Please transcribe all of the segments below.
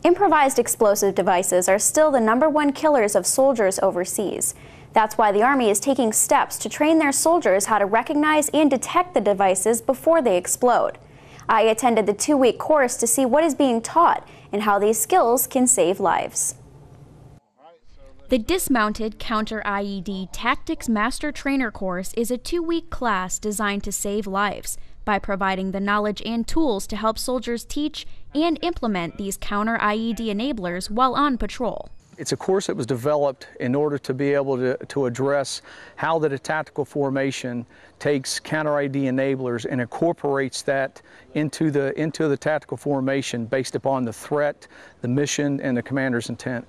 Improvised explosive devices are still the #1 killers of soldiers overseas. That's why the Army is taking steps to train their soldiers how to recognize and detect the devices before they explode. I attended the 2-week course to see what is being taught and how these skills can save lives. The Dismounted Counter IED Tactics Master Trainer course is a 2-week class designed to save lives by providing the knowledge and tools to help soldiers teach and implement these counter IED enablers while on patrol. It's a course that was developed in order to be able to address how that a tactical formation takes counter IED enablers and incorporates that into the tactical formation based upon the threat, the mission, and the commander's intent.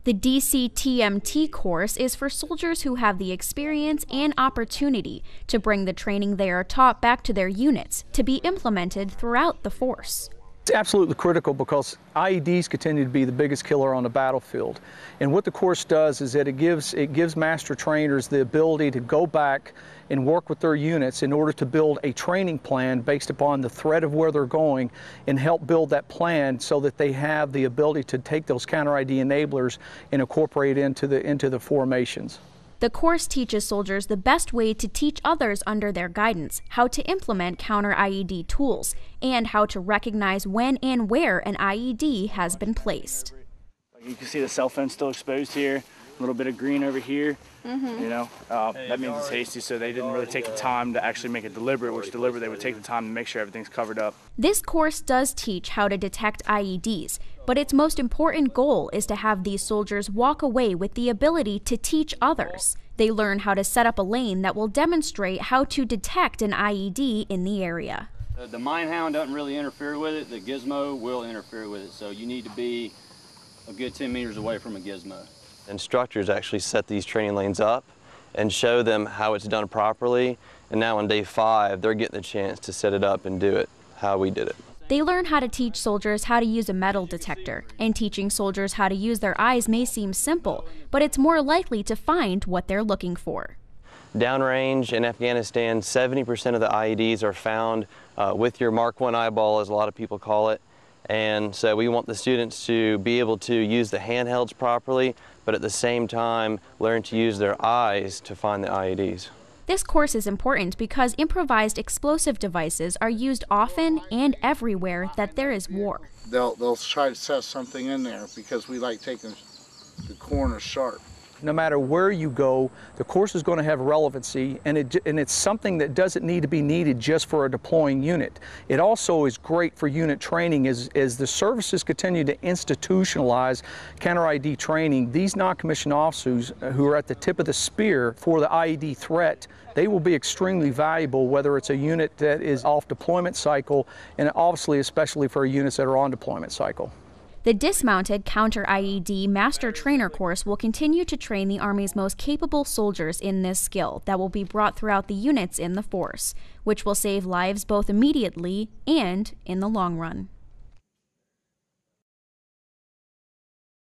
The DCTMT course is for soldiers who have the experience and opportunity to bring the training they are taught back to their units to be implemented throughout the force. It's absolutely critical because IEDs continue to be the biggest killer on the battlefield. And what the course does is that it gives master trainers the ability to go back and work with their units in order to build a training plan based upon the threat of where they're going and help build that plan so that they have the ability to take those counter IED enablers and incorporate into the formations. The course teaches soldiers the best way to teach others under their guidance how to implement counter IED tools and how to recognize when and where an IED has been placed. You can see the cell phone still exposed here, a little bit of green over here. You know, that means it's hasty, so they didn't really take the time to actually make it deliberate, which deliberate they would take the time to make sure everything's covered up. This course does teach how to detect IEDs, but its most important goal is to have these soldiers walk away with the ability to teach others. They learn how to set up a lane that will demonstrate how to detect an IED in the area. The Minehound doesn't really interfere with it, the gizmo will interfere with it, so you need to be a good 10 meters away from a gizmo. Instructors actually set these training lanes up and show them how it's done properly, and now on day 5 they're getting the chance to set it up and do it how we did it. They learn how to teach soldiers how to use a metal detector, and teaching soldiers how to use their eyes may seem simple, but it's more likely to find what they're looking for. Downrange in Afghanistan, 70% of the IEDs are found with your Mark I eyeball, as a lot of people call it. And so we want the students to be able to use the handhelds properly, but at the same time learn to use their eyes to find the IEDs. This course is important because improvised explosive devices are used often and everywhere that there is war. They'll try to set something in there because we like taking the corners sharp. No matter where you go, the course is going to have relevancy, and it's something that doesn't need to be needed just for a deploying unit. It also is great for unit training as the services continue to institutionalize counter IED training. These non-commissioned officers who are at the tip of the spear for the IED threat, they will be extremely valuable, whether it's a unit that is off deployment cycle, and obviously especially for units that are on deployment cycle. The Dismounted Counter IED Master Trainer course will continue to train the Army's most capable soldiers in this skill that will be brought throughout the units in the force, which will save lives both immediately and in the long run.